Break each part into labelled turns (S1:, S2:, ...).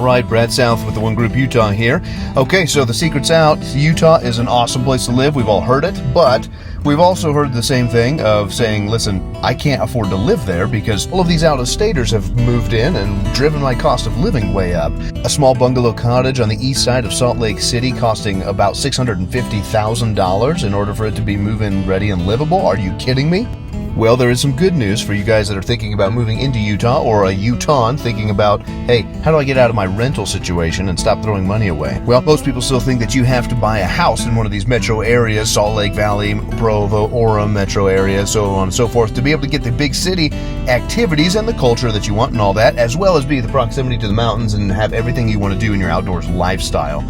S1: All right, Brad South with the One Group Utah here. Okay, so the secret's out. Utah is an awesome place to live. We've all heard it, but we've also heard the same thing of saying, listen, I can't afford to live there because all of these out-of-staters have moved in and driven my cost of living way up. A small bungalow cottage on the east side of Salt Lake City costing about $650,000 in order for it to be move-in ready and livable. Are you kidding me? Well, there is some good news for you guys that are thinking about moving into Utah, or a Utahn thinking about, hey, how do I get out of my rental situation and stop throwing money away? Well, most people still think that you have to buy a house in one of these metro areas, Salt Lake Valley, Provo, Orem metro area, so on and so forth, to be able to get the big city activities and the culture that you want and all that, as well as be the proximity to the mountains and have everything you want to do in your outdoors lifestyle.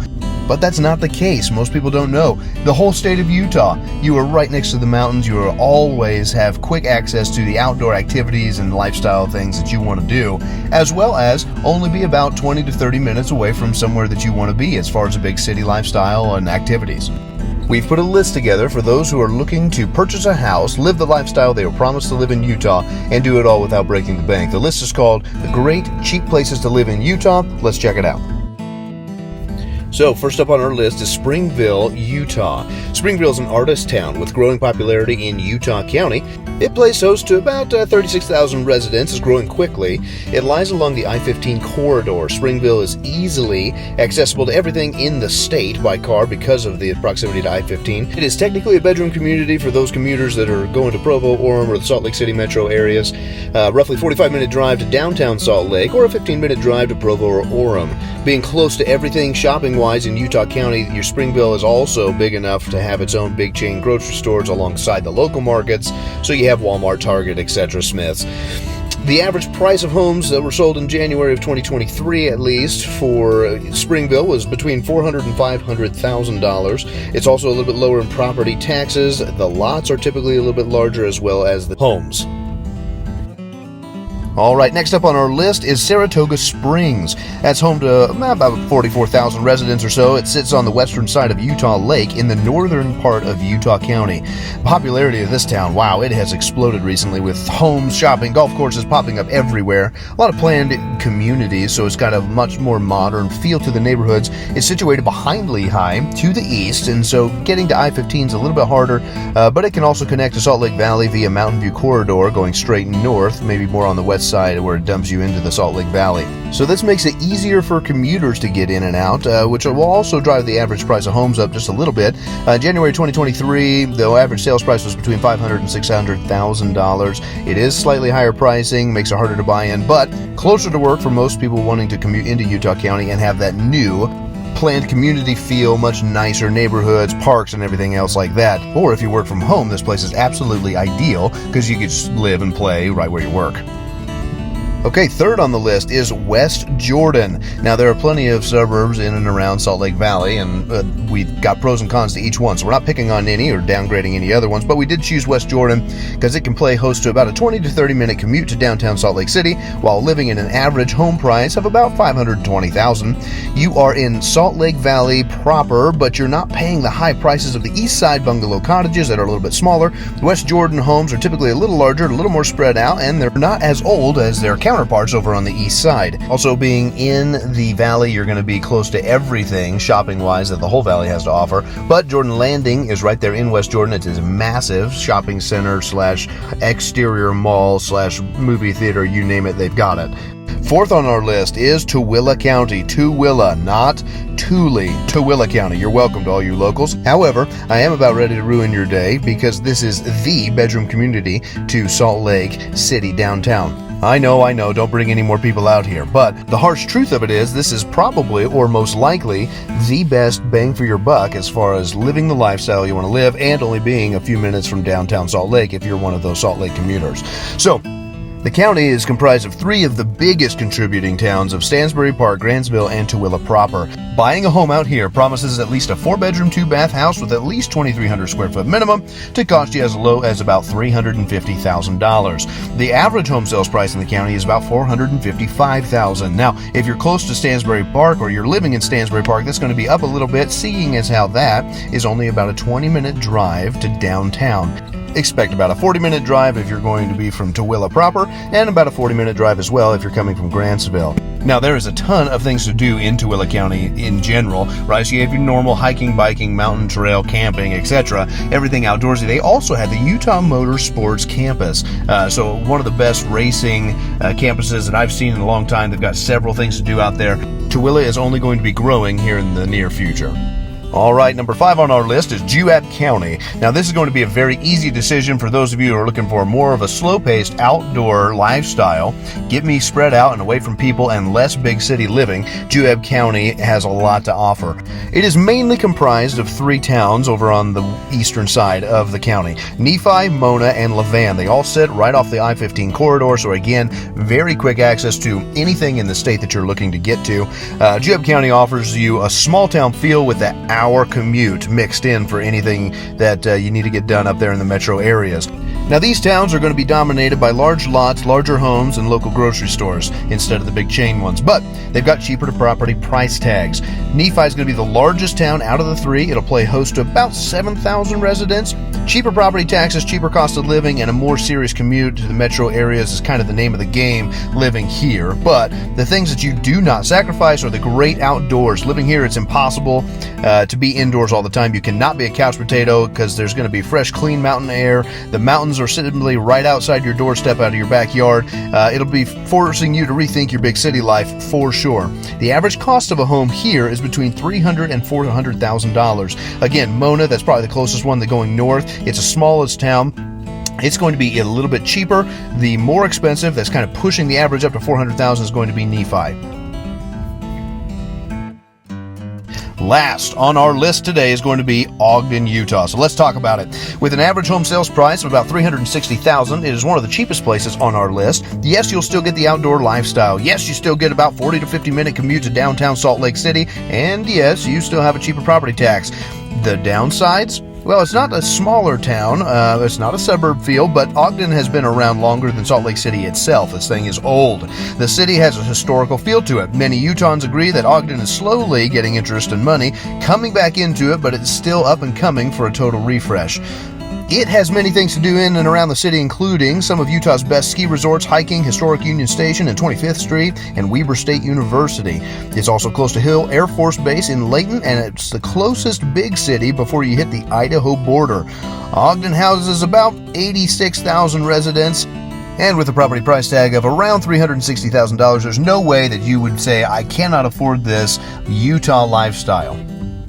S1: But that's not the case. Most people don't know. The whole state of Utah, you are right next to the mountains. You will always have quick access to the outdoor activities and lifestyle things that you want to do, as well as only be about 20 to 30 minutes away from somewhere that you want to be as far as a big city lifestyle and activities. We've put a list together for those who are looking to purchase a house, live the lifestyle they were promised to live in Utah, and do it all without breaking the bank. The list is called The Great Cheap Places to Live in Utah. Let's check it out. So, first up on our list is Springville, Utah. Springville is an artist town with growing popularity in Utah County. It plays host to about 36,000 residents, is growing quickly. It lies along the I-15 corridor. Springville is easily accessible to everything in the state by car because of the proximity to I-15. It is technically a bedroom community for those commuters that are going to Provo, Orem, or the Salt Lake City metro areas. Roughly 45-minute drive to downtown Salt Lake, or a 15-minute drive to Provo or Orem. Being close to everything shopping-wise in Utah County, your Springville is also big enough to have its own big chain grocery stores alongside the local markets, so you have Walmart, Target, etc., Smith's. The average price of homes that were sold in January of 2023, at least, for Springville was between $400,000 and $500,000. It's also a little bit lower in property taxes. The lots are typically a little bit larger, as well as the homes. All right, next up on our list is Saratoga Springs. That's home to about 44,000 residents or so. It sits on the western side of Utah Lake in the northern part of Utah County. The popularity of this town, wow, it has exploded recently with homes, shopping, golf courses popping up everywhere. A lot of planned communities, so it's got a much more modern feel to the neighborhoods. It's situated behind Lehigh to the east, and so getting to I-15 is a little bit harder, but it can also connect to Salt Lake Valley via Mountain View Corridor going straight north, maybe more on the west side where it dumps you into the Salt Lake Valley. So this makes it easier for commuters to get in and out, which will also drive the average price of homes up just a little bit. January 2023, the average sales price was between $500,000 and $600,000. It is slightly higher pricing, makes it harder to buy in, but closer to work for most people wanting to commute into Utah County and have that new planned community feel, much nicer neighborhoods, parks, and everything else like that. Or if you work from home, this place is absolutely ideal because you can just live and play right where you work. Okay, third on the list is West Jordan. Now, there are plenty of suburbs in and around Salt Lake Valley, and we've got pros and cons to each one, so we're not picking on any or downgrading any other ones, but we did choose West Jordan because it can play host to about a 20 to 30 minute commute to downtown Salt Lake City while living in an average home price of about $520,000. You are in Salt Lake Valley proper, but you're not paying the high prices of the east side bungalow cottages that are a little bit smaller. West Jordan homes are typically a little larger, a little more spread out, and they're not as old as their counterparts over on the east side. Also, being in the valley, you're going to be close to everything shopping-wise that the whole valley has to offer. But Jordan Landing is right there in West Jordan. It is a massive shopping center slash exterior mall slash movie theater, you name it, they've got it. Fourth on our list is Tooele County. Tooele, not Thule. Tooele County. You're welcome to all you locals. However, I am about ready to ruin your day because this is the bedroom community to Salt Lake City downtown. I know, don't bring any more people out here, but the harsh truth of it is this is probably, or most likely, the best bang for your buck as far as living the lifestyle you want to live and only being a few minutes from downtown Salt Lake if you're one of those Salt Lake commuters. So, the county is comprised of three of the biggest contributing towns of Stansbury Park, Grantsville, and Tooele proper. Buying a home out here promises at least a 4-bedroom, 2-bath house with at least 2,300 square foot minimum to cost you as low as about $350,000. The average home sales price in the county is about $455,000. Now, if you're close to Stansbury Park or you're living in Stansbury Park, that's going to be up a little bit, seeing as how that is only about a 20-minute drive to downtown. Expect about a 40-minute drive if you're going to be from Tooele proper, and about a 40-minute drive as well if you're coming from Grantsville. Now, there is a ton of things to do in Tooele County in general, right? So you have your normal hiking, biking, mountain trail, camping, etc. Everything outdoorsy. They also have the Utah Motorsports Campus. So one of the best racing campuses that I've seen in a long time. They've got several things to do out there. Tooele is only going to be growing here in the near future. All right, number 5 on our list is Juab County. Now, this is going to be a very easy decision for those of you who are looking for more of a slow-paced outdoor lifestyle. Get me spread out and away from people and less big city living. Juab County has a lot to offer. It is mainly comprised of 3 towns over on the eastern side of the county: Nephi, Mona, and Levan. They all sit right off the I-15 corridor, so again, very quick access to anything in the state that you're looking to get to. Juab County offers you a small-town feel with that hour commute mixed in for anything that you need to get done up there in the metro areas. Now, these towns are going to be dominated by large lots, larger homes, and local grocery stores instead of the big chain ones, but they've got cheaper to property price tags. Nephi is going to be the largest town out of the 3. It'll play host to about 7,000 residents. Cheaper property taxes, cheaper cost of living, and a more serious commute to the metro areas is kind of the name of the game living here. But the things that you do not sacrifice are the great outdoors. Living here, it's impossible to be indoors all the time. You cannot be a couch potato because there's going to be fresh, clean mountain air. The mountains are simply right outside your doorstep out of your backyard. It'll be forcing you to rethink your big city life for sure. The average cost of a home here is between $300,000 and $400,000. Again, Mona, that's probably the closest one going north. It's a smallest town. It's going to be a little bit cheaper. The more expensive, that's kind of pushing the average up to $400,000, is going to be Nephi. Last on our list today is going to be Ogden, Utah. So let's talk about it. With an average home sales price of about $360,000, it is one of the cheapest places on our list. Yes, you'll still get the outdoor lifestyle. Yes, you still get about 40 to 50-minute commute to downtown Salt Lake City. And yes, you still have a cheaper property tax. The downsides? Well, it's not a smaller town, it's not a suburb feel, but Ogden has been around longer than Salt Lake City itself. This thing is old. The city has a historical feel to it. Many Utahns agree that Ogden is slowly getting interest and money coming back into it, but it's still up and coming for a total refresh. It has many things to do in and around the city, including some of Utah's best ski resorts, hiking, historic Union Station and 25th Street, and Weber State University. It's also close to Hill Air Force Base in Layton, and it's the closest big city before you hit the Idaho border. Ogden houses about 86,000 residents, and with a property price tag of around $360,000, there's no way that you would say, I cannot afford this Utah lifestyle.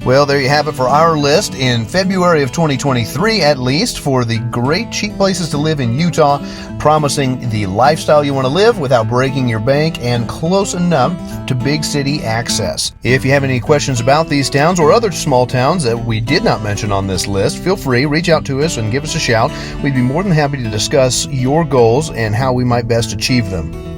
S1: Well, there you have it for our list in February of 2023, at least, for the great cheap places to live in Utah, promising the lifestyle you want to live without breaking your bank and close enough to big city access. If you have any questions about these towns or other small towns that we did not mention on this list, feel free, reach out to us and give us a shout. We'd be more than happy to discuss your goals and how we might best achieve them.